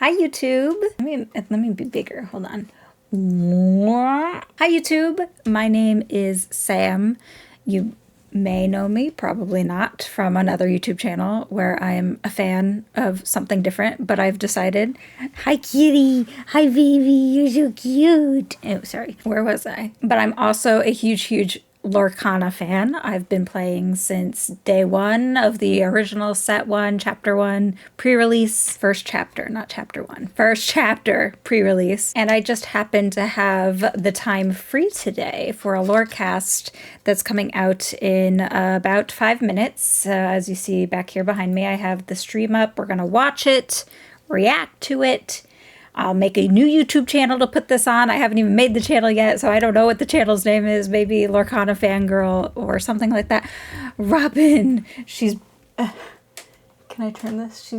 Hi, YouTube. Let me be bigger. Hold on. Hi, YouTube. My name is Sam. You may know me, probably not, from another YouTube channel where I am a fan of something different, but I've decided. Hi, kitty. Hi, baby. You're so cute. Oh, sorry. Where was I? But I'm also a huge Lorcana fan. I've been playing since day one of the original set one, chapter one, pre-release, first chapter, not chapter one, first chapter pre-release. And I just happened to have the time free today for a Lorecast that's coming out in about 5 minutes. As you see back here behind me, I have the stream up. We're going to watch it, react to it. I'll make a new YouTube channel to put this on. I haven't even made the channel yet, so I don't know what the channel's name is. Maybe LorcanaFanGirl or something like that. Robin, she's... can I turn this?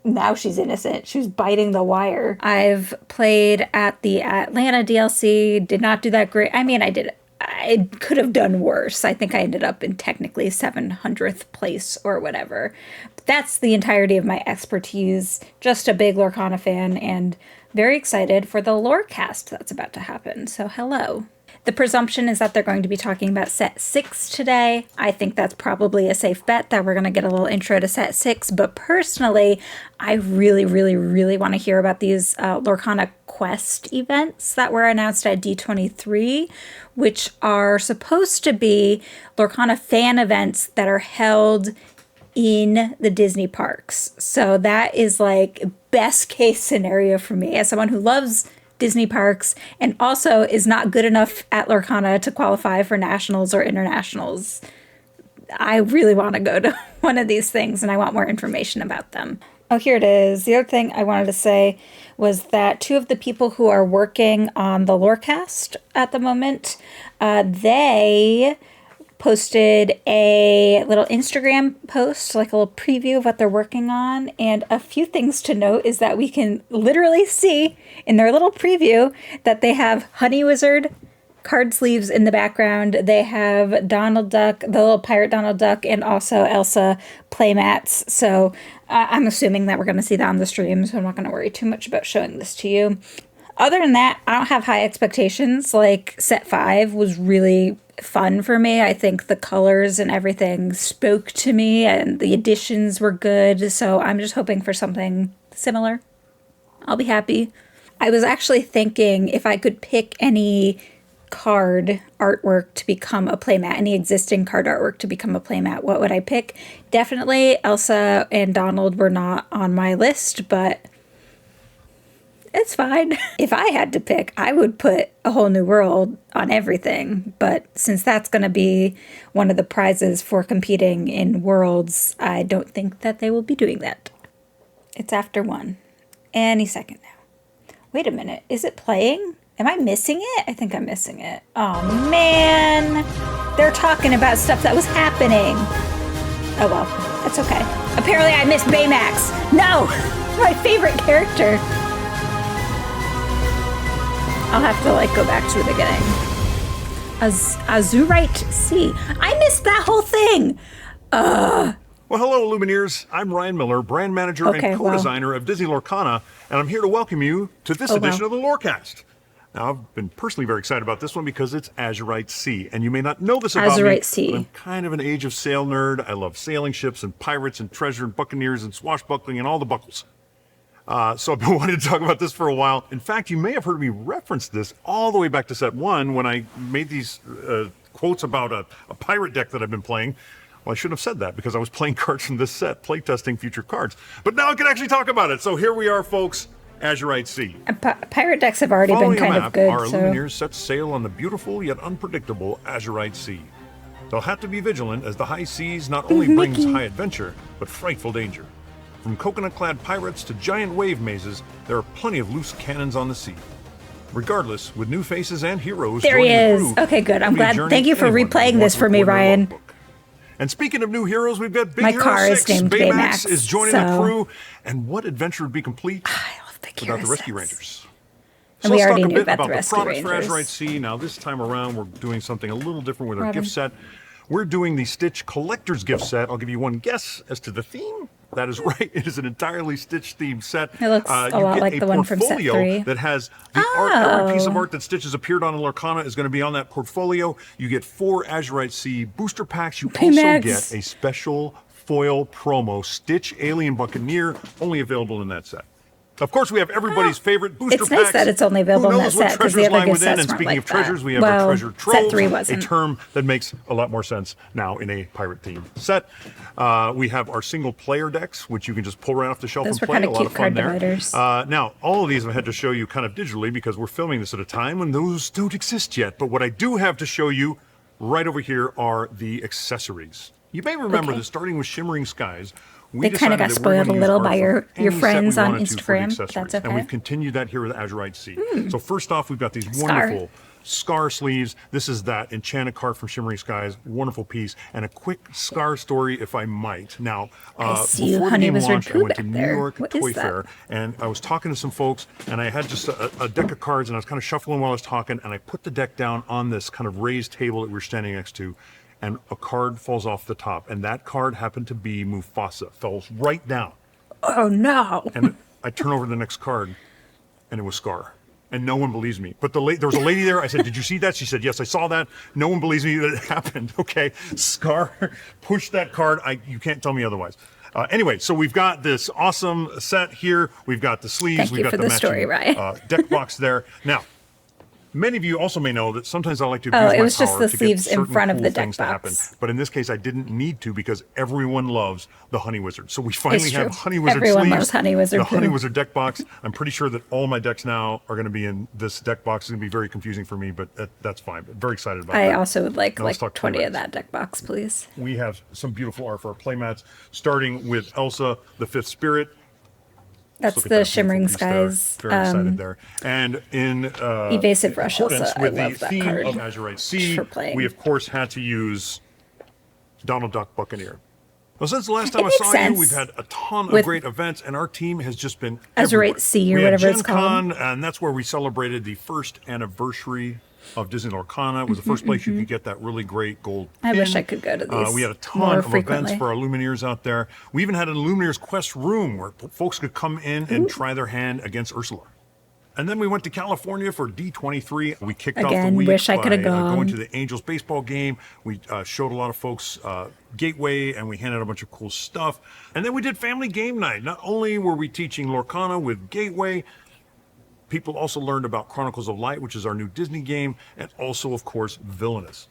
Now she's innocent. She was biting the wire. I've played at the Atlanta DLC. Did not do that great. I mean, I could have done worse. I think I ended up in technically 700th place or whatever. But that's the entirety of my expertise. Just a big Lorcana fan and very excited for the Lorecast that's about to happen. So hello. The presumption is that they're going to be talking about set 6 today. I think that's probably a safe bet that we're going to get a little intro to set 6. But personally, I really want to hear about these Lorcana Quest events that were announced at D23, which are supposed to be Lorcana fan events that are held in the Disney parks. So that is like best case scenario for me as someone who loves Disney parks and also is not good enough at Lorcana to qualify for nationals or internationals. I really want to go to one of these things and I want more information about them. Oh, here it is. The other thing I wanted to say was that two of the people who are working on the Lorecast at the moment, they posted a little Instagram post, like a little preview of what they're working on. And a few things to note is that we can literally see in their little preview that they have Honey Wizard card sleeves in the background. They have Donald Duck, the little pirate Donald Duck, and also Elsa playmats. So I'm assuming that we're going to see that on the stream, so I'm not going to worry too much about showing this to you. Other than that, I don't have high expectations. Like, set 5 was really fun for me. I think the colors and everything spoke to me and the additions were good. So I'm just hoping for something similar. I'll be happy. I was actually thinking if I could pick any card artwork to become a playmat, any existing card artwork to become a playmat, what would I pick? Definitely Elsa and Donald were not on my list, but it's fine. If I had to pick, I would put a whole new world on everything. But since that's going to be one of the prizes for competing in worlds, I don't think that they will be doing that. It's after 1. Any second now. Wait a minute. Is it playing? Am I missing it? I think I'm missing it. Oh, man. They're talking about stuff that was happening. Oh, well. That's okay. Apparently I missed Baymax. No! My favorite character. I'll have to, like, go back to the beginning. Azurite C. I missed that whole thing! Well, hello, Lumineers. I'm Ryan Miller, brand manager and co-designer of Disney Lorcana, and I'm here to welcome you to this edition of the Lorecast. Now, I've been personally very excited about this one because it's Azurite C, and you may not know this about me, but I'm kind of an Age of Sail nerd. I love sailing ships and pirates and treasure and buccaneers and swashbuckling and all the buckles. So I've been wanting to talk about this for a while. In fact, you may have heard me reference this all the way back to set 1 when I made these quotes about a pirate deck that I've been playing. Well, I shouldn't have said that because I was playing cards from this set, playtesting future cards. But now I can actually talk about it. So here we are, folks, Azurite C. Pirate decks have already been kind of good. Our Lumineers set sail on the beautiful yet unpredictable Azurite Sea. They'll have to be vigilant as the high seas not only brings high adventure, but frightful danger. From coconut-clad pirates to giant wave mazes, there are plenty of loose cannons on the sea. Regardless, with new faces and heroes there he is. Okay, good. I'm glad. Thank you for replaying this for me, Ryan. And speaking of new heroes, we've got Big My Hero car 6. is named Baymax is joining the crew. And what adventure would be complete without the Rescue Rangers? And so we let's already talk a knew bit about the the products Rangers. for Azurite C. Now, this time around, we're doing something a little different with our gift set. We're doing the Stitch Collector's Gift Set. I'll give you one guess as to the theme. That is right. It is an entirely Stitch themed set. It looks a lot like the one from set 3. That has the art. Every piece of art that Stitch has appeared on in Lorcana is going to be on that portfolio. You get 4 Azurite Sea booster packs. You also get a special foil promo Stitch Alien Buccaneer, only available in that set. Of course, we have everybody's favorite booster packs. It's nice that it's only available in that set because the other gift sets and speaking like of treasures, that. we have our treasure trove, set 3 wasn't. a term that makes a lot more sense now in a pirate themed set. We have our single player decks, which you can just pull right off the shelf and play. Those were kind of cute card dividers. Now, all of these I've had to show you kind of digitally because we're filming this at a time when those don't exist yet. But what I do have to show you right over here are the accessories. You may remember that starting with Shimmering Skies, they kind of got spoiled a little by your friends on Instagram. That's okay. And we've continued that here with Azurite Sea. So first off, we've got these wonderful Scar sleeves. This is that enchanted card from Shimmering Skies. Wonderful piece. And a quick Scar story, if I might. Now, before the game launched, I went to New York Toy Fair, and I was talking to some folks, and I had just a deck of cards, and I was kind of shuffling while I was talking, and I put the deck down on this kind of raised table that we were standing next to, and a card falls off the top, and that card happened to be Mufasa. Falls right down. Oh no! And I turn over the next card, and it was Scar, and no one believes me. But there was a lady there. I said, "Did you see that?" She said, "Yes, I saw that." No one believes me that it happened. Okay, Scar pushed that card. You can't tell me otherwise. Anyway, so we've got this awesome set here. We've got the sleeves. We've got the matching deck box there. Now, many of you also may know that sometimes I like to abuse my power. It was just the sleeves in front of the deck box. But in this case, I didn't need to because everyone loves the Honey Wizard. So we finally have Honey Wizard Everyone sleeves. loves Honey Wizard. The Honey Wizard deck box. I'm pretty sure that all my decks now are going to be in this deck box. It's going to be very confusing for me, but that's fine. But very excited about that. I also would like 20 of that deck box, please. We have some beautiful art for our playmats, starting with Elsa, the Fifth Spirit. That's the Shimmering Skies. Very excited there. And in Evasive Rush Elsa, with I love the that theme card of Azurite Sea, we of course had to use Donald Duck Buccaneer. Well, since the last time I saw you, we've had a ton of great events, and our team has just been Azurite Sea or whatever it's called. Gen Con, and that's where we celebrated the first anniversary of Disney Lorcana. It was the first place you could get that really great gold pin. I wish I could go to these. We had a ton of events for our Lumineers out there. We even had a Lumineers Quest room where folks could come in and try their hand against Ursula. And then we went to California for D23. We kicked off the week by going to the Angels baseball game. We showed a lot of folks Gateway, and we handed a bunch of cool stuff. And then we did family game night. Not only were we teaching Lorcana with Gateway, people also learned about Chronicles of Light, which is our new Disney game, and also, of course, Villainous.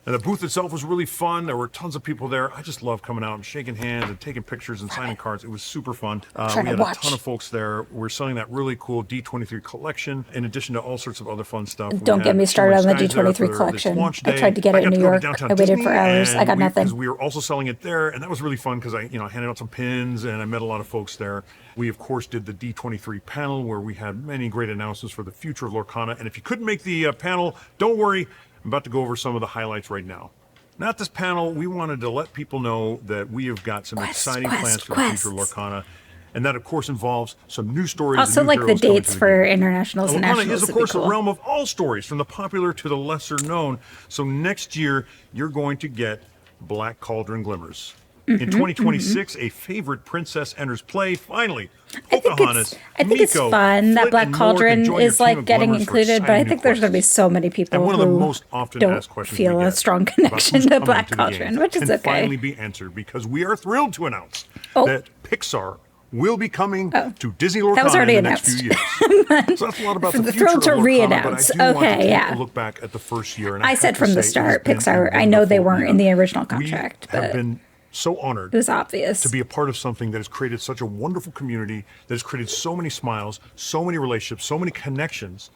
And the booth itself was really fun. There were tons of people there. I just love coming out and shaking hands and taking pictures and signing cards. It was super fun. We had a ton of folks there. We're selling that really cool D23 collection, in addition to all sorts of other fun stuff. Don't get me started on the D23 collection. I tried to get it in New York. I waited for hours. I got nothing. We were also selling it there, and that was really fun because I handed out some pins, and I met a lot of folks there. We, of course, did the D23 panel where we had many great announcements for the future of Lorcana. And if you couldn't make the panel, don't worry. I'm about to go over some of the highlights right now. Now at this panel, we wanted to let people know that we have got some exciting plans for the future of Lorcana. And that, of course, involves some new stories. Also, like the dates for internationals and nationals. Lorcana is, of course, a realm of all stories, from the popular to the lesser known. So next year, you're going to get Black Cauldron Glimmers. In 2026, a favorite princess enters play. Finally, Pocahontas, I think it's fun that Black Cauldron is like getting included, but I think there's going to be so many people who one of the most often asked questions feel a strong connection to Black Cauldron, which is okay. Finally be answered because we are thrilled to announce that Pixar will be coming to Disney Lorcana in the next few years. So that's a lot about the future of Lorcana, but I do want to take a look back at the first year. And I said from the start, Pixar, I know they weren't in the original contract, but have been so honored it was obvious to be a part of something that has created such a wonderful community, that has created so many smiles, so many relationships, so many connections,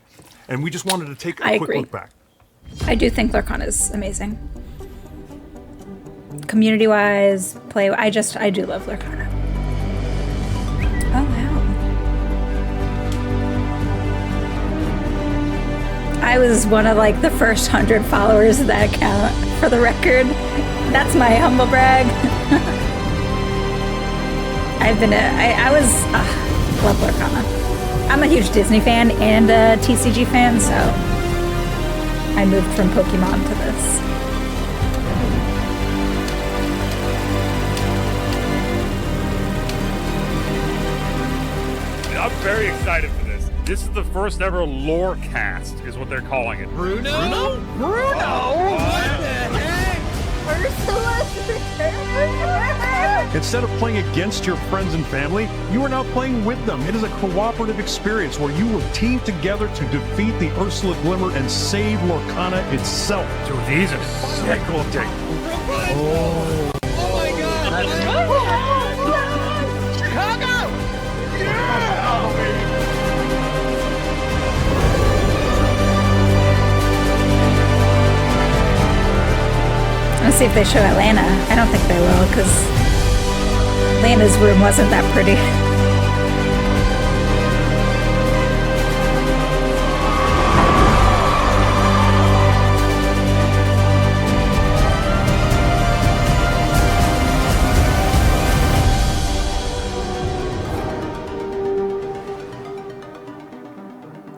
and we just wanted to take a quick look back. I do think Lorcana is amazing. Community-wise, I do love Lorcana. Oh wow. I was one of like the first 100 followers of that account, for the record. That's my humble brag. Love Lorcana. I'm a huge Disney fan and a TCG fan, so I moved from Pokemon to this. very excited for this. This is the first ever Lorecast, is what they're calling it. Bruno? What the heck? Instead of playing against your friends and family, you are now playing with them. It is a cooperative experience where you will team together to defeat the Ursula Glimmer and save Lorcana itself. Dude, these are sick looking. Oh my god! Chicago! Let's see if they show Atlanta. I don't think they will, because Atlanta's room wasn't that pretty.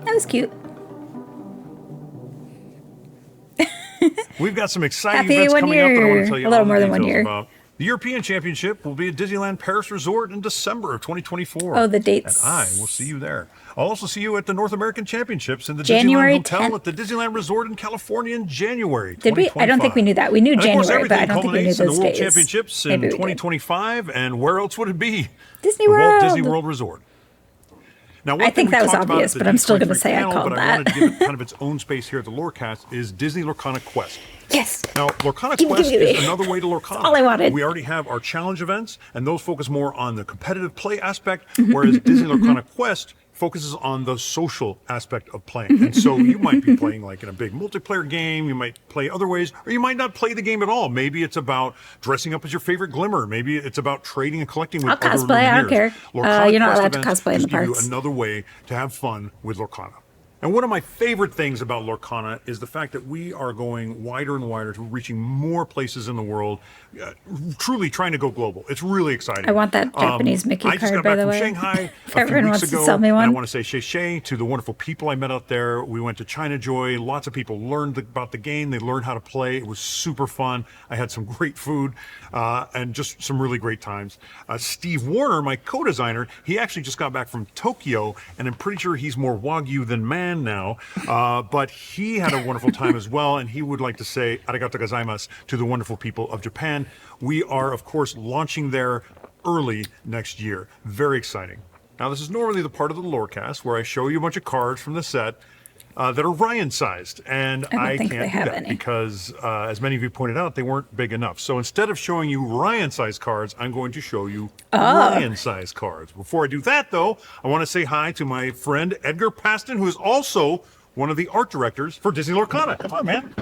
That was cute. We've got some exciting Happy events 1 coming up that I want year. to tell you A little all more the than 1 details year. about. The European Championship will be at Disneyland Paris Resort in December of 2024. Oh, the dates. And I will see you there. I'll also see you at the North American Championships in the January Disneyland Hotel 10th. at the Disneyland Resort in California in January. Did we? I don't think we knew that. We knew And of course, January, but I everything don't think we knew culminates in those the World days. Championships in Maybe we did. 2025, and where else would it be? Disney The World. Walt Disney World Resort. Now, one I thing think we that was talked about obvious, at the but I'm still gonna D23 say I panel, called but that. I wanted to give it kind of its own space here at the Lorecast is Disney Lorcana Quest. Yes. Now, Lorcana Give me, Quest give me. is another way to Lorcana. That's all I wanted. We already have our challenge events, and those focus more on the competitive play aspect, Mm-hmm, whereas Disney Lorcana Quest focuses on the social aspect of playing. And so you might be playing like in a big multiplayer game, you might play other ways, or you might not play the game at all. Maybe it's about dressing up as your favorite Glimmer. Maybe it's about trading and collecting with I'll other cosplay, I don't Lumineers. care. Lorcana You're not Quest allowed to events cosplay in just the give you parks. another way to have fun with Lorcana. And one of my favorite things about Lorcana is the fact that we are going wider and wider to reaching more places in the world, truly trying to go global. It's really exciting. I want that Japanese Mickey I just card, got by back the from way. Shanghai If a few everyone weeks wants to ago, sell me and I one. want to say shay to the wonderful people I met out there. We went to China Joy. Lots of people learned about the game. They learned how to play. It was super fun. I had some great food and just some really great times. Steve Warner, my co-designer, he actually just got back from Tokyo, and I'm pretty sure he's more Wagyu than man now. But he had a wonderful time as well, and he would like to say arigato gozaimasu to the wonderful people of Japan. We are, of course, launching there early next year. Very exciting. Now, this is normally the part of the Lorecast where I show you a bunch of cards from the set that are Ryan-sized, and I think they can't do have that any. because, as many of you pointed out, they weren't big enough. So instead of showing you Ryan-sized cards, I'm going to show you Ryan-sized cards. Before I do that, though, I want to say hi to my friend Edgar Paston, who is also one of the art directors for Disney Lorcana. Come on, man.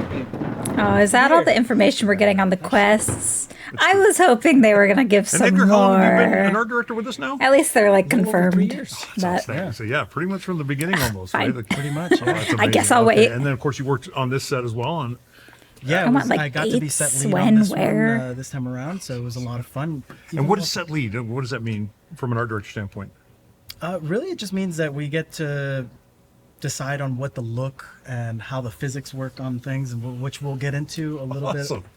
Oh, is that all the information we're getting on the quests? I was hoping they were going to give And some Edgar, how long have you been an more. art director with us now? At least they're like Little over 3 confirmed. years. But So yeah, pretty much from the beginning almost. Fine. Right? Pretty much, yeah. That's I guess amazing. I'll wait. And then, of course, you worked on this set as well. And Yeah, I want, like, I got to be set dates, lead when, on this where. one this time around, so it was a lot of fun. and what is set lead? What does that mean from an art director standpoint? Really, it just means that we get to decide on what the look and how the physics work on things, and which we'll get into a little Awesome. bit.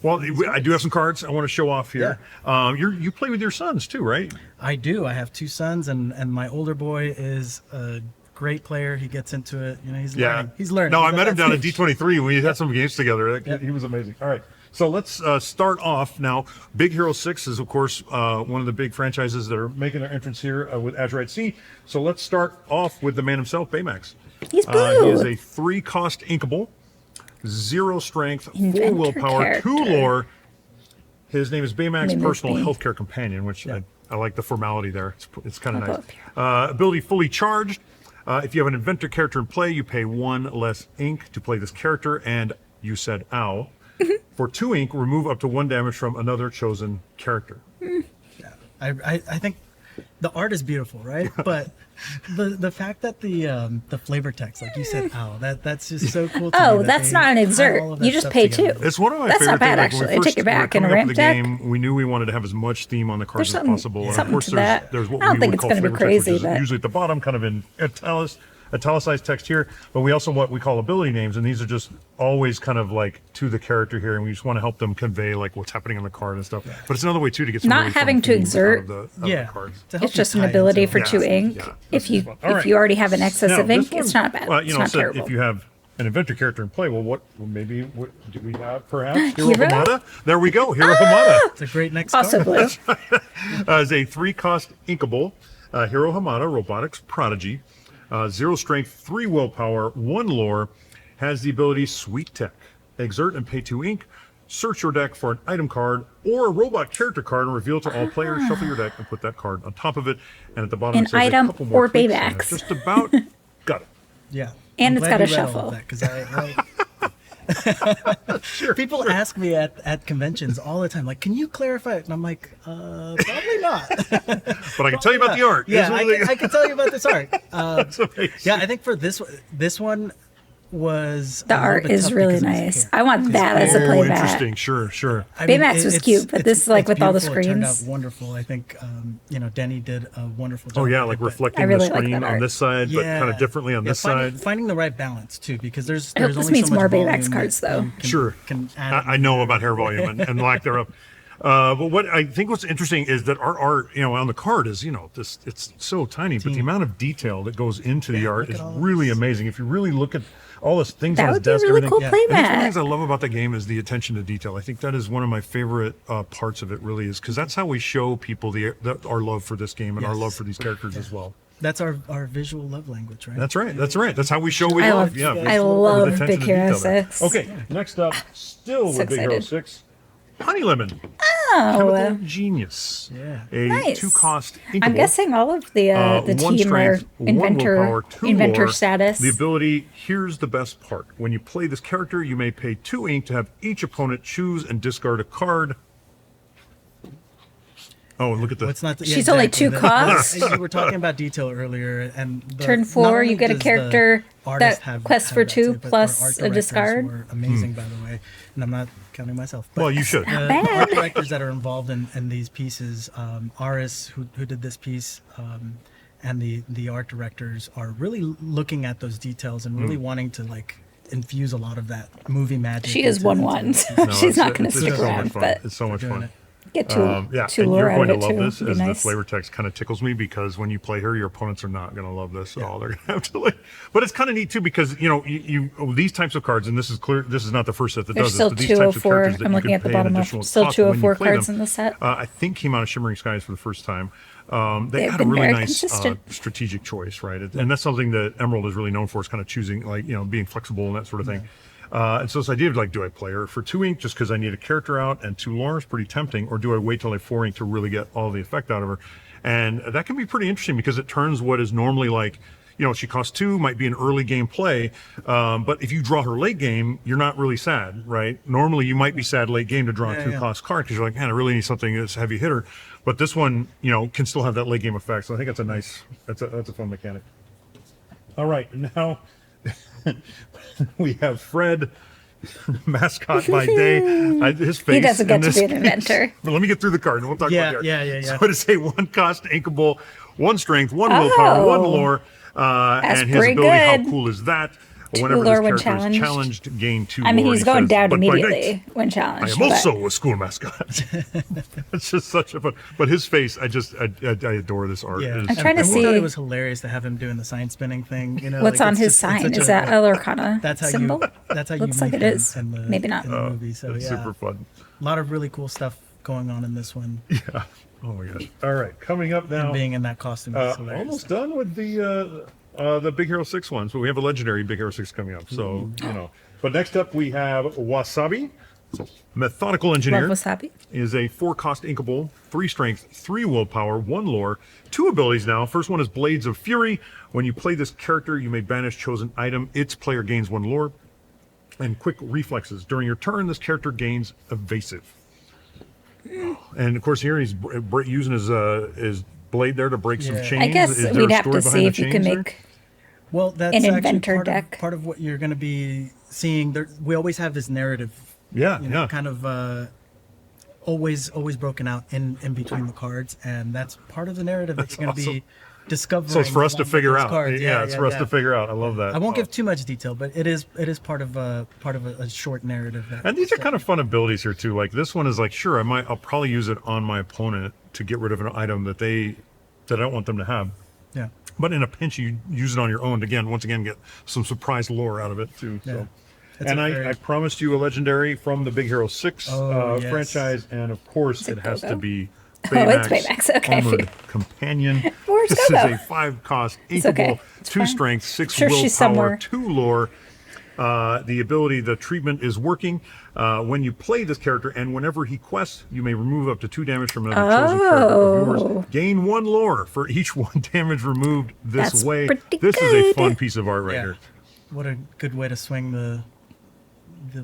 Well, I do have some cards I want to show off here. You play with your sons too, right? I do. I have 2 sons, and my older boy is a great player. He gets into it. You know, he's learning. He's learning. No, I He's met at him that down at stage. D23. We had some games together. He was amazing. All right. So let's start off now. Big Hero 6 is, of course, one of the big franchises that are making their entrance here with Azurite C. So let's start off with the man himself, Baymax. he's He blue. is a 3-cost inkable, 0 strength, 4 Inventor willpower, 2 character. lore. His name is Baymax, Name is personal Bay. healthcare companion, which I like the formality there. It's kind of I'll go nice. up here. Ability fully charged. If you have an inventor character in play, you pay 1 less ink to play this character, and you said ow. For 2 ink, remove up to 1 damage from another chosen character. I think the art is beautiful, right? But the fact that the flavor text, like you said, that's just so cool. To me Oh, that that's they not an tie exert. all of that You just stuff pay together. 2. It's one of my That's favorite not bad, things. Like, when actually. we Take it first were back. In a coming up ramp with the deck, game, we knew we wanted to have as much theme on the cards There's as possible. And of something course, to that. there's what I don't we think would it's call gonna be flavor text, which crazy, is but- usually at the bottom, kind of in italicized text here, but we also what we call ability names, and these are just always kind of like to the character here, and we just want to help them convey like what's happening on the card and stuff. Yeah. But it's another way too to get some not really having to exert. the cards. It's just an ability for 2 ink. Yeah, if you already have an excess of ink, it's not bad. Well, it's not terrible. If you have an adventure character in play, what do we have perhaps? Hero Hamada? There we go, Hero Hamada. It's a great next Possibly. card. As a 3-cost inkable, Hero Hamada, Robotics Prodigy, 0 strength, 3 willpower, 1 lore, has the ability Sweet Tech. Exert and pay 2 ink, search your deck for an item card or a robot character card and reveal to all players, shuffle your deck and put that card on top of it. And at the bottom An it says item a couple more or tweaks, Baybacks. Just about got it. Yeah. And I'm it's glad got a you read all shuffle. of that, 'cause people ask me at conventions all the time, like, can you clarify it? And I'm like, probably not. But I can tell you about the art. Yeah, I can tell you about this art. That's amazing. Yeah, I think for this one was The art is really nice. I want that as a playmat. Interesting. Sure. Baymax was cute, but this is like with all the beautiful. It turned screens. out wonderful. I think Denny did a wonderful job. Oh yeah, with like it, but- reflecting I really the like screen that on art. this side, but kind of differently on this side. Finding the right balance too, because there's I hope only this means so much more Baymax volume cards, that though. Sure. Can add I know about hair volume and lack thereof. But what I think what's interesting is that our art, on the card is, it's so tiny, but the amount of detail that goes into the art is really amazing. If you really look at all the things on That his would be a desk, really everything. cool And that's one of the playmat. things I love about the game is the attention to detail. I think that is one of my favorite parts of it. Really is because that's how we show people our love for this game and our love for these characters as well. That's our visual love language, right? That's right. That's how we show we I love. love- Yeah, I with love attention Big to Hero detail there. 6. Okay, next up, still So with Big Hero excited. 6, Honey Lemon. Oh, Chemical Genius. Yeah. A nice. 2-cost inkable. I'm guessing all of the 1 team are strength, 1 willpower, 2 inventor lore. status. The ability, here's the best part. When you play this character, you may pay 2 ink to have each opponent choose and discard a card. Oh, look at Well, this. it's not. She's only 2 costs. You were talking about detail earlier, and Turn not 4, only you get a does the character artist that quests for that 2 too, but plus our art a directors discard. were amazing, by the way, and I'm not counting myself. But Well, you should. the bad. art directors that are involved in these pieces, Aris, who did this piece, and the art directors are really looking at those details and really wanting to infuse a lot of that movie magic. She is into- 1-1, so No, she's not going it's to stick so much around, fun. but It's so much doing fun. it. get two Yeah, and lore you're out going of to it love too. this Be as the nice. flavor text kind of tickles me because when you play her, your opponents are not going to love this at all. They're going to have to but it's kind of neat too because you these types of cards, and this is clear. This is not the first set that There's does still this, but these types of 204. characters that I'm you looking can at the pay an bottom additional of still cost when you 204 play cards them. in the set. I think came out of Shimmering Skies for the first time. They They've had a been really very nice consistent. strategic choice, right? And that's something that Emerald is really known for, is kind of choosing, being flexible and that sort of thing. And so this idea of do I play her for 2 ink just because I need a character out and 2 lore is pretty tempting, or do I wait till I have 4 ink to really get all the effect out of her? And that can be pretty interesting because it turns what is normally she costs 2, might be an early game play, but if you draw her late game, you're not really sad, right? Normally you might be sad late game to draw a 2-cost card because you're like, man, I really need something that's a heavy hitter. But this one, can still have that late game effect. So I think that's a fun mechanic. All right, now we have Fred, mascot by day. His face. He doesn't get in to this be an case- inventor. But let me get through the card and we'll talk about the art. Yeah. So it is a 1-cost inkable, 1 strength, 1 willpower, 1 lore. That's And his pretty ability, how good. cool is that? 2 Whenever lore this when character is challenged. challenged, gain 2 I mean, lore. he's He going says, down "But by night, immediately when I challenged. am but also a school mascot." It's just such a fun. But his face, I adore this art. Yeah, It is I'm trying to and see- we thought it was hilarious to have him doing the sign spinning thing. what's on it's his just- it's sign? such Is a- that a Lorcana That's how symbol? you. That's how you. Looks like meet it him is. in the- Maybe not. in the movie. So It's yeah, super fun. a lot of really cool stuff going on in this one. Yeah. Oh my god. All right, coming up now. Being in that costume is hilarious. Almost done with the Big Hero 6 ones, but we have a legendary Big Hero 6 coming up. So But next up we have Wasabi, Methodical Engineer. Love wasabi. Is a 4-cost inkable, 3 strength, 3 willpower, 1 lore, 2 abilities now. First one is Blades of Fury. When you play this character, you may banish chosen item. Its player gains 1 lore. And quick reflexes. During your turn, this character gains evasive. And of course, here he's using his blade there to break some Yeah. chains. I guess Is there we'd a have story to behind see the if you can chains there? make. Well, that's an actually inventor part deck. part of what you're going to be seeing. There, we always have this narrative. Yeah. Kind of always broken out in between the cards, and that's part of the narrative that's going to be discovering. So it's for us to along with figure those out. cards. Yeah, it's for us to figure out. I love that. I won't give too much detail, but it is part of a short narrative. And these are kind of fun abilities here too. Like this one is like, sure, I'll probably use it on my opponent to get rid of an item that I don't want them to have. Yeah. But in a pinch, you use it on your own to once again get some surprise lore out of it too. Yeah. So. And I promised you a legendary from the Big Hero 6 yes. franchise, and of course it has to be It's Baymax. Okay. Armored Companion. Where's This Gogo? is a 5-cost inkable, okay. 2 fine. strength, 6 Sure, she's willpower, somewhere. 2 lore. The treatment is working when you play this character, and whenever he quests, you may remove up to 2 damage from another chosen character of yours. Gain 1 lore for each 1 damage removed this That's way. pretty This is a good. fun piece of art right Yeah. here. What a good way to swing the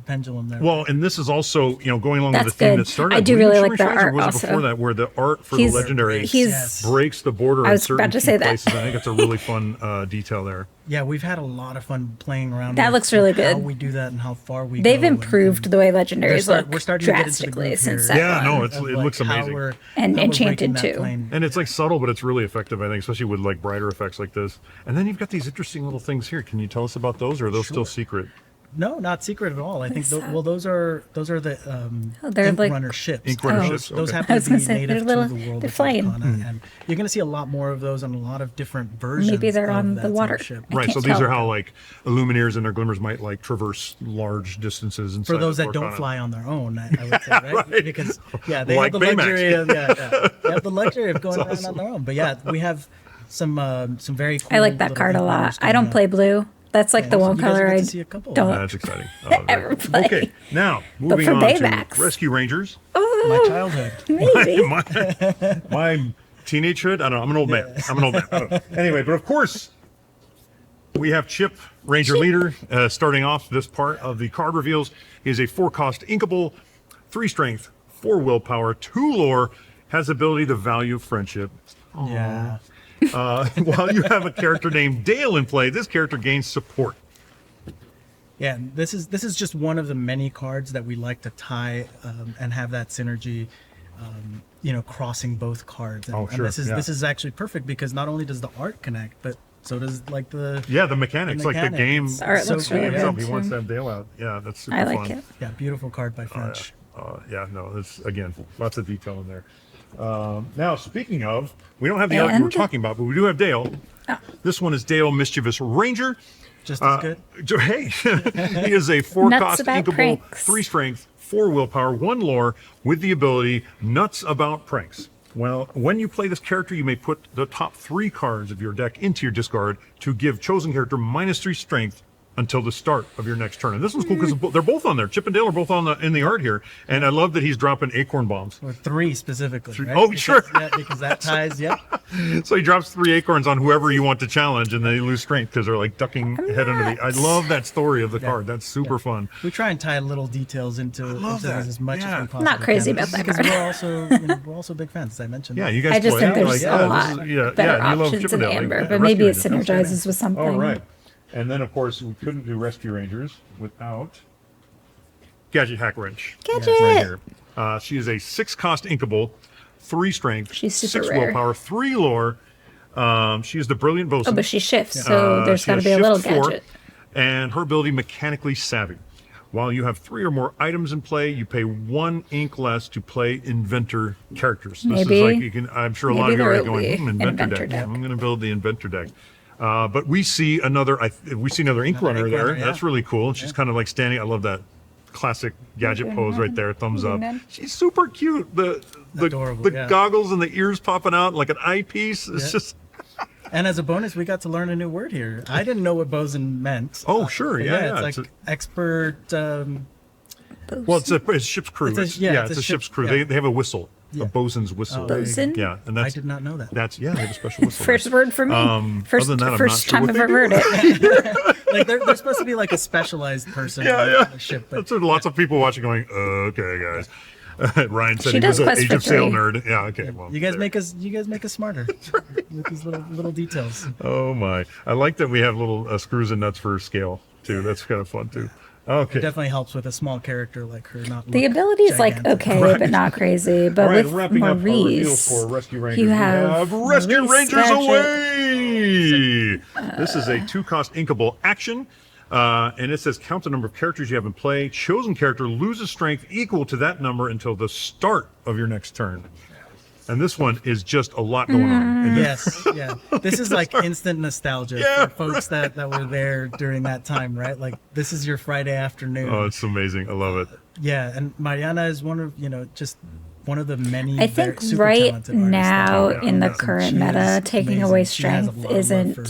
pendulum there. Well, and this is also, going along with That's the theme good. that started. I do believe really in like the Shimmer Shines, or art was it also. before that, where the art for the He's- legendary he's- Yes. breaks the border I in was certain about to key say that. places. I think it's a really fun detail there. Yeah, we've had a lot of fun playing around. That with looks really How good. we do that and how far we They've go and- improved the way legendaries look we're starting to get into the drastically groove since here. that Yeah, one. no, of, it looks how amazing. we're- And how we're Enchanted, breaking that too. plane. And it's like subtle, but it's really effective, I think, especially with like brighter effects like this. And then you've got these interesting little things here. Can you tell us about those, or are those still secret? No, not secret at all. I think is that? those are the they're Ink like- Runner ships. Ink Runner those, ships, those okay. happen I was to gonna be say, native they're to little- the world they're of flying. Lorcana, and you're going to see a lot more of those on a lot of different versions. Maybe they're of on that the same water. ship. I Right, can't so these tell. are how like Illumineers and their glimmers might like traverse large distances. For those that don't Lorcana. fly on their own, I would say, right? Right. Because they Like have the Baymax. luxury of they have the luxury of going around on their own. But yeah, we have some very cool. I like that little card a Ink lot. Runners I don't coming play up. blue. That's like the Yeah, one you guys color get I to see a couple. don't. That's exciting. Very Ever cool. play. Okay, now moving for on Baymax. to Rescue Rangers. My childhood. Maybe. my teenagehood. I don't know. I'm an old man. I'm an old man. I don't know. Anyway, but of course, we have Chip, Ranger Leader, starting off this part of the card reveals. He is a 4-cost inkable, 3 strength, 4 willpower, 2 lore, has ability to value friendship. Yeah. While you have a character named Dale in play, this character gains support. Yeah, this is just one of the many cards that we like to tie and have that synergy, crossing both cards. And, Oh, sure, and this is actually perfect because not only does the art connect, but so does like the The mechanics, like the mechanics. game. It's art so looks cool. really itself, good. he wants to have Dale out. Yeah, that's super I like fun. it. Yeah, beautiful card by French. It's again lots of detail in there. Now, speaking of, we don't have the art you were And? talking about, but we do have Dale. This one is Dale, Mischievous Ranger. Just as good. Hey, he is a 4-cost about inkable, pranks. 3 strength, 4 willpower, 1 lore with the ability Nuts About Pranks. Well, when you play this character, you may put the top 3 cards of your deck into your discard to give chosen character -3 strength until the start of your next turn. And this one's cool because they're both on there. Chip and Dale are both in the art here, and I love that he's dropping acorn bombs. Or 3 specifically. Right? Oh, Because sure. because that ties. Yep. So he drops 3 acorns on whoever you want to challenge, and they lose strength because they're like ducking head under the. I love that story of the card. That's super fun. We try and tie little details into love these that. as much Yeah. as we possibly Not crazy can. about that Because card. we're also big fans, as I mentioned. Yeah, you guys. I just play think it. there's Like, a lot this is- better and you love options Chip in and Dale, Amber, like, but maybe it Rescue Rangers. synergizes with something. All right. And then, of course, we couldn't do Rescue Rangers without Gadget Hack Wrench. Gadget! Right here. She is a 6-cost inkable, 3 strength, She's super 6 rare. willpower, 3 lore. She is the Brilliant Bosun. Oh, but she shifts, so there's She got to has be a little shift 4, gadget. and her ability Mechanically Savvy. While you have 3 or more items in play, you pay 1 ink less to play Inventor characters. This Maybe- is like you can. I'm sure a lot maybe of you are there going, will be Inventor deck. I'm going to build the Inventor deck. But we see another. We see another Ink Runner Ink there. Runner, yeah. That's really cool. And she's kind of like standing. I love that classic gadget pose right there. Thumbs up. Amen. She's super cute. The Adorable, the yeah. goggles and the ears popping out like an eyepiece. It's Yeah. just. And as a bonus, we got to learn a new word here. I didn't know what bosun meant. Oh, sure, But yeah, It's it's like expert. Well, it's ship's crew. It's a- It's a ship's crew. yeah. They have a whistle, Yeah. a bosun's whistle. Oh, there you go. Bosun? Yeah, and I that's did not know that. they have a special whistle. First word for me. First, other than that, I'm first not sure time what I've they ever heard it. Like they're supposed to be like a specialized person on the ship, but That's what lots of people watching going, okay, guys. Ryan said She he does was an Quest Age for of Sail 3. nerd. Yeah, okay. Well, you guys there. make us smarter with these little details. Oh my! I like that we have little screws and nuts for scale too. That's kind of fun too. Okay. It definitely helps with a small character like her. Not The look ability is like gigantic. okay, but not crazy. But All right, with wrapping up our reveals Maurice, for Rescue Rangers, you we have Rescue Maurice Rangers Skagit. Away! This is a 2-cost inkable action, and it says count the number of characters you have in play. Chosen character loses strength equal to that number until the start of your next turn. And this one is just a lot going on. And Yes, yeah. This is like instant nostalgia for folks that were there during that time, right? Like this is your Friday afternoon. Oh, it's amazing. I love it. Yeah, and Mariana is one of, just one of the many I think super right talented artists now that in the and current she meta, is taking amazing. away She has a strength lot of love isn't for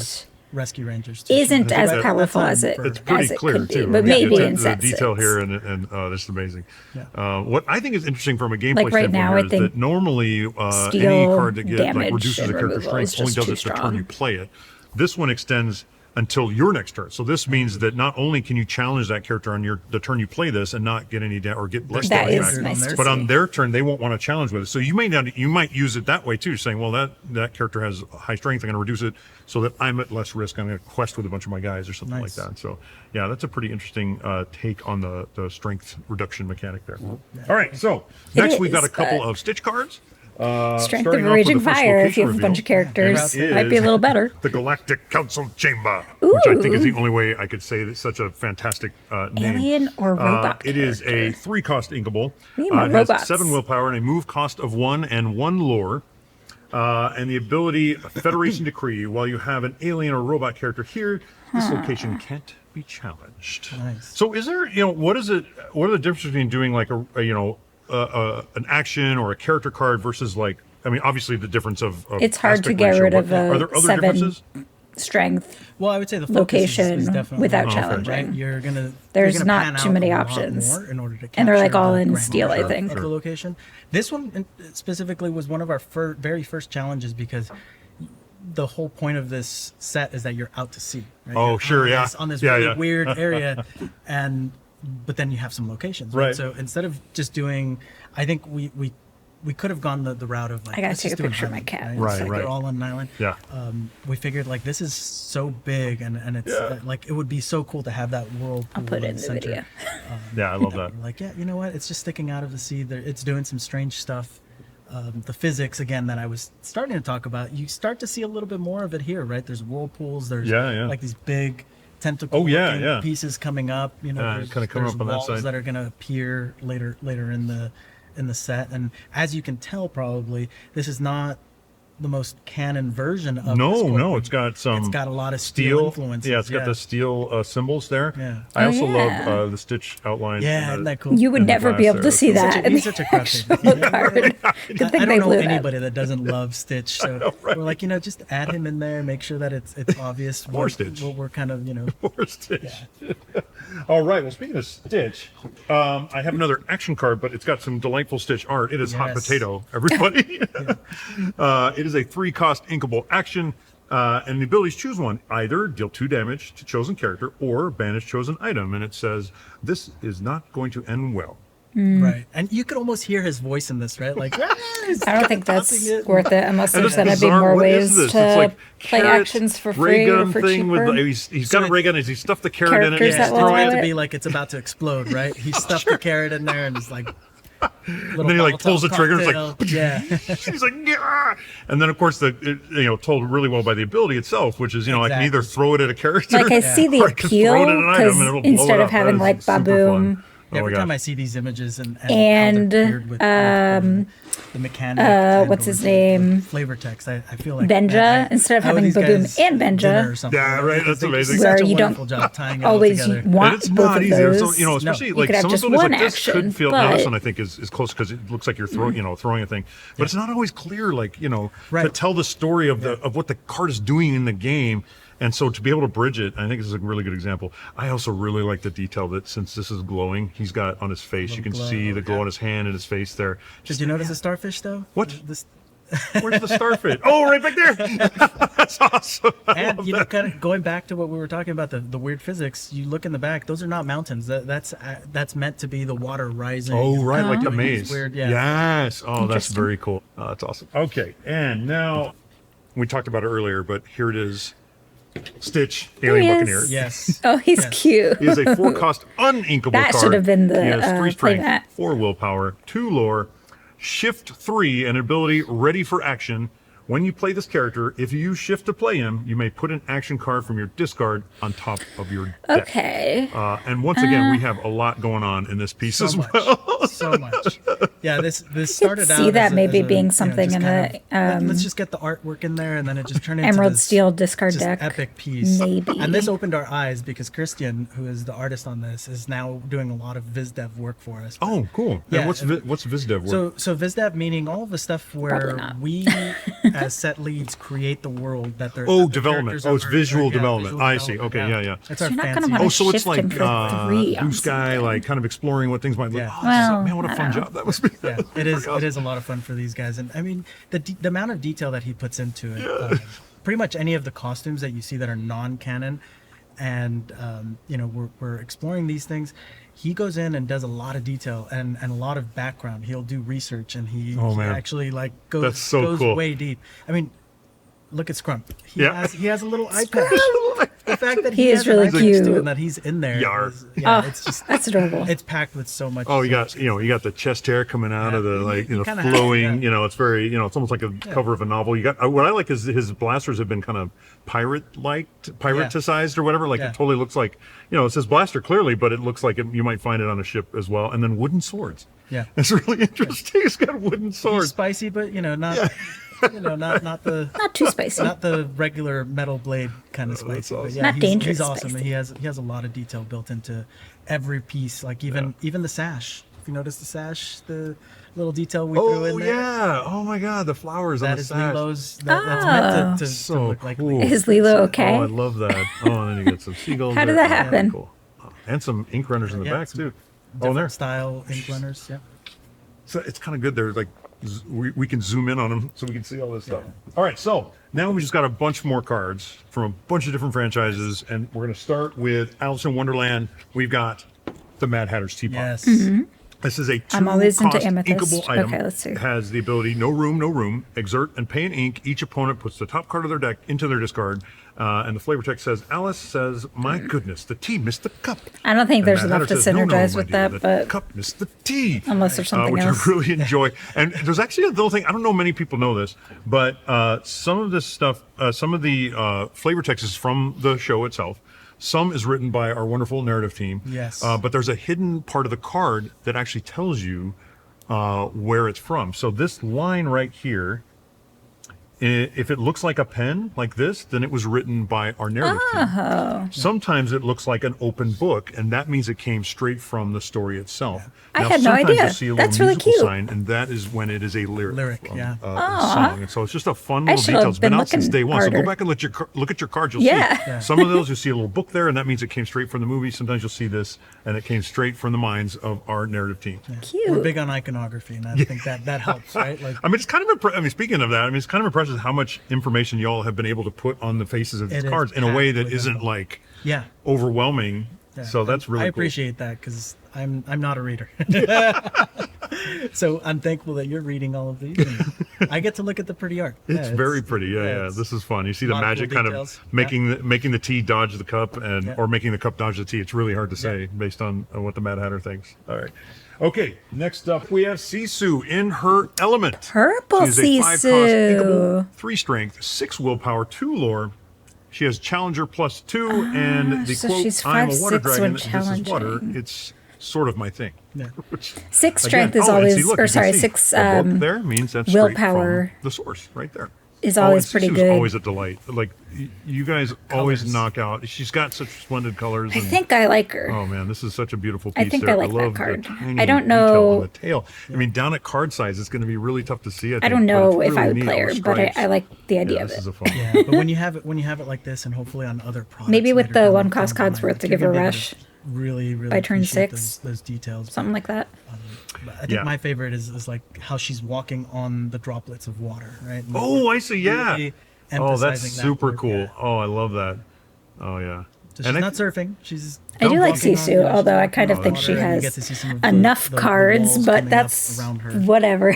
Rescue Rangers too. isn't She- as at that powerful time as it for- It's pretty as it clear could be, too. but I mean, maybe the in set detail 6. here and this is amazing. Yeah. What I think is interesting from a gameplay Like right standpoint now, here I is think that normally any steal card that damage reduces a and character's removal is strength only just does too it the turn strong. you play it. This one extends until your next turn. So this means that not only can you challenge that character on the turn you play this and not get any or get less That damage is back, nice to but on see. their turn they won't want to challenge with it. So you might use it that way too, saying, well, that character has high strength, I'm going to reduce it so that I'm at less risk. I'm going to quest with a bunch of my guys or something Nice. like that. So yeah, that's a pretty interesting take on the strength reduction mechanic there. All right, so next we've got a is, couple but- of Stitch cards. Strength Starting of off with Raging the first Fire. If you location have a bunch of reveal. characters, This might be a is little better. The Galactic Council Chamber, which I think is the Ooh. only way I could say that's such a fantastic name. Alien or robot It is a character? 3-cost inkable. We need more It has robots. 7 willpower and a move cost of 1 and 1 lore. And the ability Federation Decree. While you have an alien or robot character here, this location can't be challenged. Nice. So is there, what is it? What are the differences between doing like an action or a character card versus obviously the difference of It's hard to aspect get ratio. rid of Are a there other 7 differences? strength. Well, I would say the focus Location is definitely without right. challenging. You're gonna There's you're gonna not pan too out many a lot options. more in order to And they're, like, capture all the in grand steel, I measure think. of the location. This one specifically was one of our very first challenges because the whole point of this set is that you're out to sea. Right? Oh, You're sure, on yeah. this- on this Yeah, really yeah. weird area, but then you have some locations. Right. So instead of just doing, I think we could have gone the route of like, I gotta let's take just a do an picture of my island, cat. It's Right, like right. They're all on an island. Yeah. We figured like this is so big and it's like it would be so cool to have that whirlpool. I'll put it in the center. video. Yeah, I love that. We're like, yeah, you know what? It's just sticking out of the sea. It's doing some strange stuff. The physics again that I was starting to talk about. You start to see a little bit more of it here, right? There's whirlpools. There's Yeah. like these big tentacle pieces coming up. There's, kinda coming there's up on that walls side. that are going to appear later in the set. And as you can tell, probably this is not the most canon version of this No, book. it's got some. It's got a lot of steel influences. Yeah, it's got the steel symbols there. Yeah. I also yeah. love the Stitch outline. Yeah, isn't that cool? You would And the never be glass able there. to see Such that in He's the such a crush. actual card. Good I thing don't they know blew that. anybody that doesn't love Stitch, so we're like, just add him in there, make sure that it's obvious More what, Stitch. what we're kind of, Poor Stitch. All right. Well, speaking of Stitch, I have another action card, but it's got some delightful Stitch art. It is Hot Yes. Potato, everybody. It is a 3-cost inkable action, and the abilities choose one: either deal 2 damage to chosen character or banish chosen item. And it says this is not going to end well. right. And you could almost hear his voice in this, right? Like, I don't think that's tossing it. worth it unless And there's this going to be bizarre- more what is ways this? to It's like play carrots, actions for ray free or gun for thing cheaper. he's got a ray gun. He stuffed the carrot in it. Characters He's that It's will throwing allow going it. to it. be like it's about to explode, right? He stuffed the carrot in there and it's like. And then he like pulls the trigger. It's like, yeah. he's like, yeah. And then of course told really well by the ability itself, which is I can either Exactly. throw it at a character, Like I see the or I can appeal throw it at an item because and it'll blow instead it of up. having That like is super Baboom fun. Oh Every my time God. I see these images and And, how they're paired with the mechanic, what's his or name? Flavor text. I feel like Benja, instead of owe having these Baboom guys and Benja. dinner or something, Yeah, right, because that's they do amazing. Such Where a you don't wonderful job tying it all always together. And want it's both not of easy. those. So, especially You like could have some just abilities one like this action, could feel. Now but- this one I think is close because it looks like you're throwing, throwing a thing, but it's not always clear. Like to Right. tell the story of what the card is doing in the game. And so to be able to bridge it, I think this is a really good example. I also really like the detail that since this is glowing, he's got on his face. You can glow, see the glow yeah. on his hand and his face there. Did you notice the starfish though? What? This, Where's the starfish? Oh, right back there. That's awesome. I and love you know, that. kind of going back to what we were talking about, the weird physics. You look in the back; those are not mountains. That's meant to be the water rising. Oh, right, like the Doing these maze. weird, yeah. Yes. Oh, that's Interesting. very cool. Oh, that's awesome. Okay, and now we talked about it earlier, but here it is. Stitch, There he Alien is. Buccaneer. Yes. Oh, he's Yes. cute. He is a 4-cost uninkable That card. should have been the, He has 3 strength, playmat. 4 willpower, 2 lore, shift 3, and ability ready for action. When you play this character, if you use shift to play him, you may put an action card from your discard on top of your deck. Okay. And once again, we have a lot going on in this piece So as much. well. So much. Yeah, this started out. see that as a, maybe as a, being you know, something just in kind a, of, let's just get the artwork in there, and then it just turned into Emerald this Steel discard just deck. epic piece. Maybe. And this opened our eyes because Christian, who is the artist on this, is now doing a lot of VizDev work for us. Oh, cool. Yeah, And what's VizDev work? So VizDev meaning all of the stuff Probably where not. we, as set leads, create the world that they're. Oh, that the development. characters Oh, it's are- visual yeah, development. visual I see. development, Okay, yeah. That's our You're not fancy. gonna wanna Oh, so it's shift like him for 3 on Blue Sky, something. like kind of exploring what things might look. Yeah. Oh, Well, man, what a I fun don't know. job that must be. Yeah, it is. It is a lot of fun for these guys, and I mean the amount of detail that he puts into it. Pretty much any of the costumes that you see that are non-canon, and you know we're exploring these things. He goes in and does a lot of detail and a lot of background. He'll do research, and he man. actually like That's so goes cool. way deep. I mean, look at Scrump. Yeah. He has a little eye patch. The fact that He he is has really an eye patch too, cute. and that he's in there. Yar. Yeah, it's just That's adorable. it's packed with so much. Oh, you got the chest hair coming out of the like kinda have to, flowing. yeah. It's very it's almost like a cover of a novel. You got what I like is his blasters have been kind of piraticized or whatever. Like Yeah. it totally looks like it says blaster clearly, but it looks like you might find it on a ship as well. And then wooden swords. Yeah. It's really interesting. He's got wooden He's swords. spicy, but not not the Not too spicy. not the regular metal blade kind of spicy. That's But awesome. yeah, Not he's, dangerous He's awesome. spicy. And he has a lot of detail built into every piece. Like even the sash. If you notice the sash, the little detail we threw in Oh there. yeah! Oh my God! The flowers on That the is sash. Lilo's. That's meant to So look like cool. Is Lilo okay? Oh, I love that. Oh, and then you get some seagulls. How did there. that Oh, happen? cool. Oh, and some ink runners in the Yeah, back some too. Oh, different there. style ink runners. Yeah. So it's kind of good. There's like we can zoom in on them so we can see all this stuff. All right, so now we just got a bunch more cards from a bunch of different franchises, and we're gonna start with Alice in Wonderland. We've got the Mad Hatter's Teapot. Yes. This is a I'm always into 2-cost amethyst. inkable item. Okay, let's see. It has the ability no room, exert and pay an ink. Each opponent puts the top card of their deck into their discard. And the flavor text says, Alice says, my goodness, the tea missed the cup. I don't think And there's Mad enough Hatter to says, "No, synergize my with dear, that, the but cup missed the tea. unless there's something which else. I really enjoy. And there's actually a little thing, I don't know many people know this, but some of this stuff, some of the flavor text is from the show itself. Some is written by our wonderful narrative team. Yes. But there's a hidden part of the card that actually tells you where it's from. So this line right here, if it looks like a pen like this, then it was written by our narrative team. Sometimes it looks like an open book, and that means it came straight from the story itself. I Now, had no sometimes idea. you'll see a That's little really musical cute. sign, and that is when it is a lyric from, Yeah. a song. And so it's just a fun I little should detail. have It's been been out since looking day one. So harder. go back and look at your cards. You'll Yeah. see Yeah. some of those. You'll see a little book there, and that means it came straight from the movie. Sometimes you'll see this, and it came straight from the minds of our narrative team. Cute. We're big on iconography, and I think that helps, right? Like I mean, it's kind of speaking of that, I mean, it's kind of impressive how much information y'all have been able to put on the faces of these It is cards in a way packed that with isn't info. like yeah. overwhelming. Yeah, So that's really I cool. appreciate that because I'm not a reader. So I'm thankful that you're reading all of these. And I get to look at the pretty art. It's very pretty. Yeah. it's This is fun. You see the lot of magic cool kind details. of making the tea dodge the cup or making the cup dodge the tea. It's really hard to say based on what the Mad Hatter thinks. All right. Okay, next up we have Sisu in her element. Purple She's a 5-cost Sisu. inkable, 3 strength, 6 willpower, 2 lore. She has Challenger +2, and the so quote, she's I'm a water 5'6" dragon, when this is water. challenging. It's sort of my thing. Yeah. Which, 6 again- strength is and always, see, look, or you can sorry, see 6 the book there means that's straight willpower from the source right there. is always and pretty Sisu's good. always a delight. Like you guys always Colors. knock out. She's got such splendid colors. I and, think I like her. Oh man, this is such a beautiful piece. I think there. I like that love card. The tiny I don't detail know- on the tail. I mean, down at card size, it's going to be really tough to see. I think, don't but know it's if I really would neat, play all her, the but stripes. I like the idea Yeah, of this it. is a fun. Yeah, but when you have it like this, and hopefully on other products, Maybe with later the down one down cost the line, cards worth to you're give her gonna be able rush to really by turn appreciate 6. those details. Something like that. But I think Yeah. my favorite is like how she's walking on the droplets of water, right? And Oh, I see. Yeah. really Oh, that's emphasizing that super word, cool. yeah. Oh, I love that. Oh yeah. So she's And I- not surfing. She's I do like walking on- Sisu, she's although I walking kind of on think water, she and you has get to see some of the- enough the cards, walls but coming up that's around her. whatever.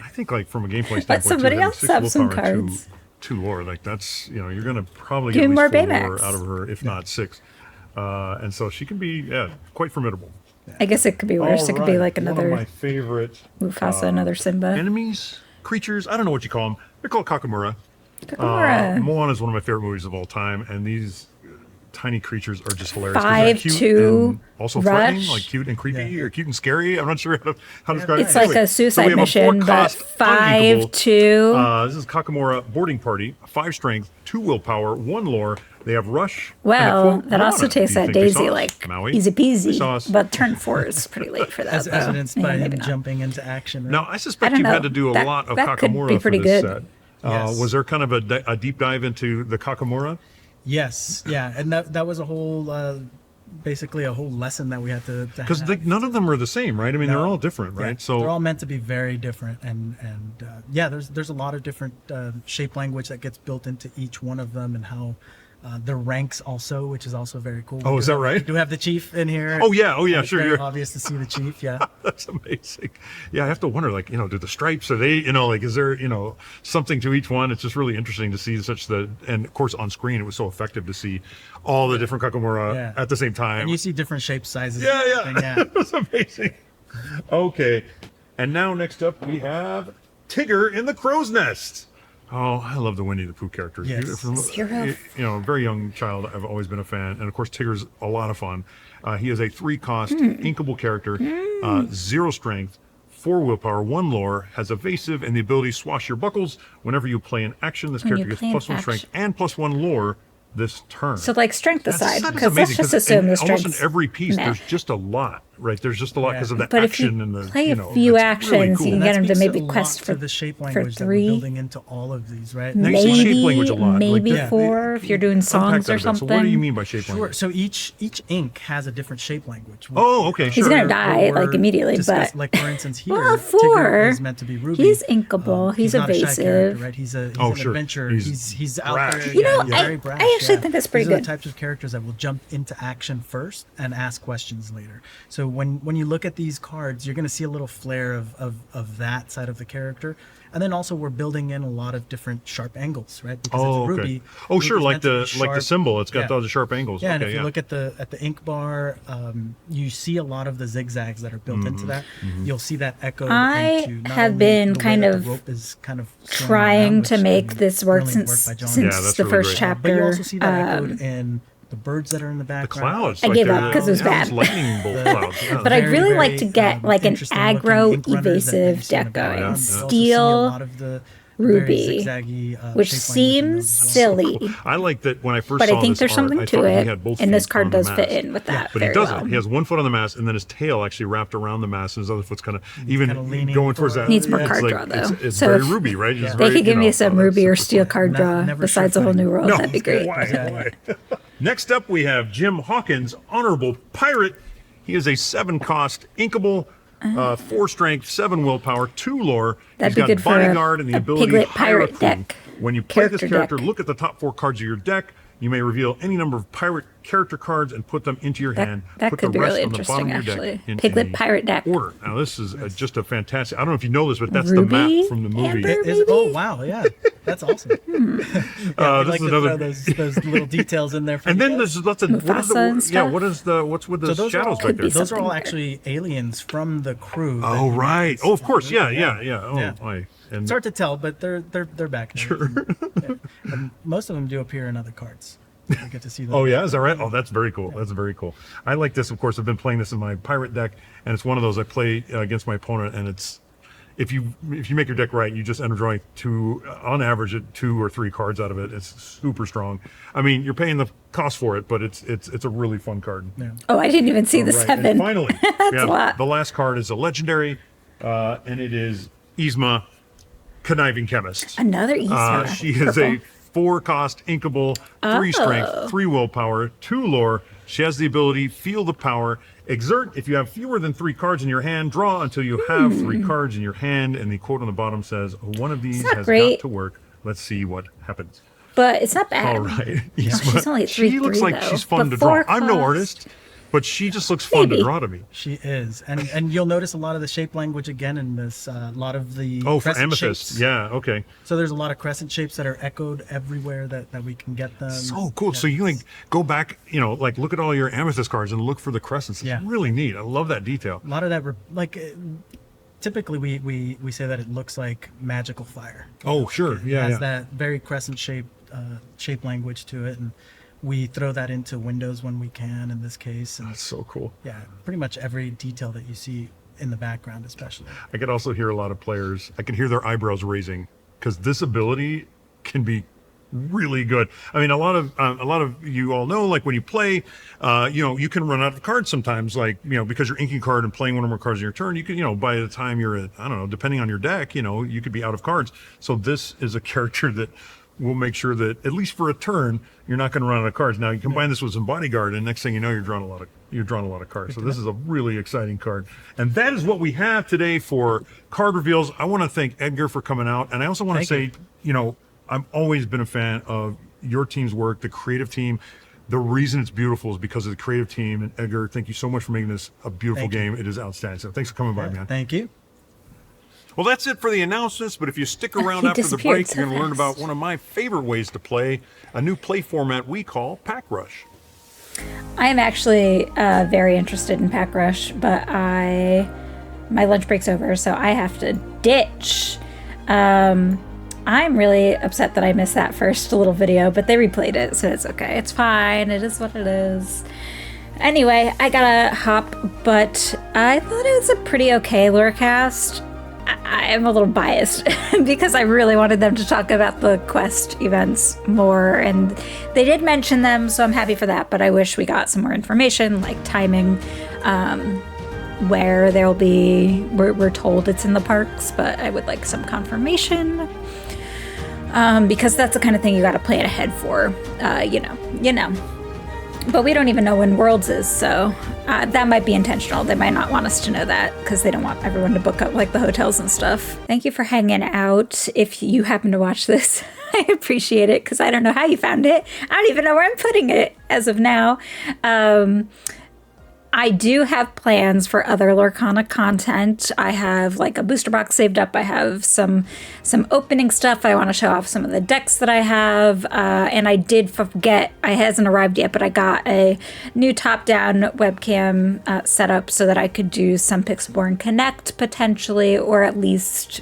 I think like from a gameplay standpoint, Let somebody too, having else 6 have some willpower and 2 cards. 2 lore. Like that's, you're going to probably Give get me at least more 4 lore Baymax. out of her, if not 6. And so she can be quite formidable. I guess it could be worse. All It could be right, like one of another my favorite Mufasa, another Simba. enemies, creatures. I don't know what you call them. They're called Kakamura. Kakamura. Moana is one of my favorite movies of all time, and these tiny creatures are just hilarious. 'Cause they're cute 5'2", and also threatening, rush. like cute and creepy, or cute and scary. I'm not sure how to describe it. It's like Anyway, a so we suicide have a mission, but 4-cost uninkable. 5'2". This is Kakamura boarding party. 5 strength, 2 willpower, 1 lore. They have rush. and a Well, quote, that also Moana. tastes Do you that think we Daisy saw like Maui? easy We saw peasy. us. But turn 4 is pretty late for that. As though. evidenced Yeah, by him maybe not. jumping into action. Right? Now, I suspect I don't you've had know. to do a That- lot of that could Kakamura be for pretty this good. set. Yes. Was there kind of a deep dive into the Kakamura? Yes, yeah, and that was a whole, basically a whole lesson that we had to Because have. none of them are the same, right? I mean, No. they're all different, Yeah, right? So they're all meant to be very different, and yeah, there's a lot of different shape language that gets built into each one of them, and how the ranks also, which is also very cool. Oh, is that right? We do have the chief in here. Oh, yeah, It's sure, very you're- obvious to see the chief. Yeah. that's amazing. Yeah, I have to wonder, like, do the stripes, are they, like, is there, something to each one? It's just really interesting to see and of course on screen, it was so effective to see all the different Kakamura Yeah. at the same time. And you see different shape sizes. Yeah, and yeah. everything, yeah. It was amazing. Okay. And now next up we have Tigger in the Crow's Nest. Oh, I love the Winnie the Pooh characters. Yes. Zero. A very young child, I've always been a fan. And of course, Tigger's a lot of fun. He is a 3-cost inkable character, 0 strength, 4 willpower, 1 lore, has evasive and the ability Swash Your Buckles. Whenever you play an action, this When character you gets play an +1 strength action. and +1 lore this turn. So like strength aside, That is because let's amazing, just 'cause assume the almost strength. in every piece, there's just a lot, right? There's just a lot Yeah. because of the But if action you and the play a it's few really actions, cool. you can And get that him to speaks maybe a lot quest to the shape for language that we're 3. building into all of these, right? Now, you say shape language a Maybe, lot. Like, maybe yeah. 4 if you're doing Unpack songs that a or bit. something. So what do you mean by shape Sure. language? So each ink has a different shape language. Oh, okay, He's sure. gonna die like immediately, but like for instance here, well, Tigger 4. is meant to be Ruby. He's inkable. He's not a shy evasive. character, right? He's an sure. adventurer. He's He's out brash. there. You know, he's I- very brash, I actually think that's pretty These are good. the types of characters that will jump into action first and ask questions later. So when you look at these cards, you're going to see a little flair of that side of the character. And then also we're building in a lot of different sharp angles, right? Because Oh, it's okay. Ruby. Oh, sure, Ruby's like meant to be the sharp. symbol. It's got Yeah. those sharp angles. Yeah, and okay, if you look at the ink bar, you see a lot of the zigzags that are built into that. You'll see that echoed I into not have only been the way kind that of the rope is kind of swung trying around, to which make is this work brilliant since by John. since Yeah, that's the really first great. chapter. But you also see that echoed in the birds that are in the the background. clouds. I like gave they're- up 'cause it was yeah, bad. those lightning bolt clouds. Yeah. But I'd Very, really like very, to get like an interesting looking aggro ink runners that you evasive see in the deck background. going. You also see a Steel lot of the very Ruby, zigzaggy, which shape language in those seems as well. silly. I like that when I first But saw I think this there's art, something I to thought he it, had both and this feet card on the does fit mast. in with that But he very doesn't. well. He has one foot on the mast, and then his tail actually wrapped around the mast, and his other foot's kind of even kinda leaning going towards forward. that. Needs more It's card like- draw, though. It's So very if Ruby, right? It's They very, could give me oh, some that's Ruby or super Steel cool. card draw Never besides a whole new world. No, That'd be great. Why? Yeah. Why? Next up, we have Jim Hawkins, Honorable Pirate. He is a 7-cost inkable, 4 strength, 7 willpower, 2 lore. That'd He's be got good for bodyguard and the a ability Piglet Pirate pirate deck. When you play this Character character, deck. look at the top 4 cards of your deck. You may reveal any number of pirate character cards and put them into your hand. That Put could the be rest really on the bottom interesting, of your deck actually. in Piglet any pirate deck. order. Now, this is just a fantastic. I don't know if you know this, but that's Ruby, the map from the movie. Amber? Oh wow, yeah, that's awesome. Yeah, we this like is to another- throw those little details in there. For And you then guys. there's lots of what is Mufasa and the yeah? stuff. What is the what's with the those are all- shadows back Could there? be those are all something actually aliens from the crew. that Oh you right. can Oh, of see. course. Yeah. Oh, Yeah. my. And It's hard to tell, but they're back. Sure. And most of them do appear in other cards. You get to see them. oh yeah, is that right? Oh, that's very cool. That's very cool. I like this. Of course, I've been playing this in my pirate deck, and it's one of those I play against my opponent, and it's if you make your deck right, you just end up drawing on average 2 or 3 cards out of it. It's super strong. I mean, you're paying the cost for it, but it's a really fun card. Yeah. Oh, I didn't even see the Right, and 7. finally, That's a lot. the last card is a legendary, and it is Yzma, Conniving Chemist. Another Easter. She is a 4-cost inkable, 3 strength, 3 willpower, 2 lore. She has the ability Feel the Power. Exert if you have fewer than 3 cards in your hand. Draw until you have 3 cards in your hand. And the quote on the bottom says, "One of these not has great. got to work. Let's see what happens." But it's not bad. All right. She's only at She 3/3 looks like though. she's fun But to draw. 4 I'm no cost. artist. but she just looks fun to draw to me. She is, and you'll notice a lot of the shape language again in this. A lot of the for amethyst, shapes. yeah, okay. So there's a lot of crescent shapes that are echoed everywhere that we can get them. So cool. So you like go back, like look at all your amethyst cards and look for the crescents. It's really neat. I love that detail. A lot of that, typically we say that it looks like magical fire. Oh, sure. It Yeah, has that very crescent shape language to it, and we throw that into windows when we can in this case. And that's so cool. Yeah, pretty much every detail that you see in the background, especially. I could also hear a lot of players. I can hear their eyebrows raising because this ability can be really good. I mean, a lot of you all know, like when you play, you can run out of cards sometimes, like, because you're inking card and playing one or more cards in your turn, you can, by the time you're at, I don't know, depending on your deck, you could be out of cards. So this is a character that will make sure that at least for a turn, you're not going to run out of cards. Now you combine this with some bodyguard, and next thing you know, you're drawing a lot of cards. So this is a really exciting card. And that is what we have today for card reveals. I want to thank Edgar for coming out. And I also want to say, I've always been a fan of your team's work, the creative team. The reason it's beautiful is because of the creative team. And Edgar, thank you so much for making this a beautiful game. It is outstanding. So thanks for coming by, man. Thank you. Well, that's it for the announcements, but if you stick around after the break, you're going to learn about one of my favorite ways to play, a new play format we call Pack Rush. I am actually very interested in Pack Rush, but my lunch break's over, so I have to ditch. I'm really upset that I missed that first little video, but they replayed it, so it's okay. It's fine. It is what it is. Anyway, I gotta hop, but I thought it was a pretty okay Lorecast. I am a little biased because I really wanted them to talk about the quest events more, and they did mention them, so I'm happy for that, but I wish we got some more information, like timing, where they'll be. We're told it's in the parks, but I would like some confirmation, because that's the kind of thing you got to plan ahead for, you know. But we don't even know when Worlds is, so that might be intentional. They might not want us to know that because they don't want everyone to book up like the hotels and stuff. Thank you for hanging out. If you happen to watch this, I appreciate it because I don't know how you found it. I don't even know where I'm putting it as of now. I do have plans for other Lorcana content. I have like a booster box saved up. I have some opening stuff. I want to show off some of the decks that I have. And I did forget, it hasn't arrived yet, but I got a new top-down webcam set up so that I could do some Pixelborn Connect potentially, or at least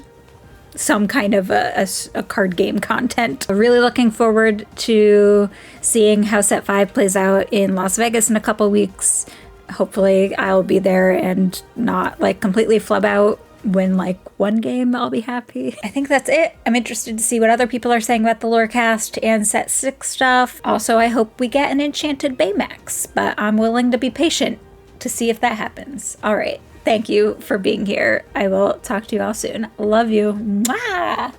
some kind of a card game content. Really looking forward to seeing how Set 5 plays out in Las Vegas in a couple weeks. Hopefully I'll be there and not like completely flub out. Win like one game, I'll be happy. I think that's it. I'm interested to see what other people are saying about the Lorecast and Set 6 stuff. Also, I hope we get an Enchanted Baymax, but I'm willing to be patient to see if that happens. All right. Thank you for being here. I will talk to you all soon. Love you. Mwah!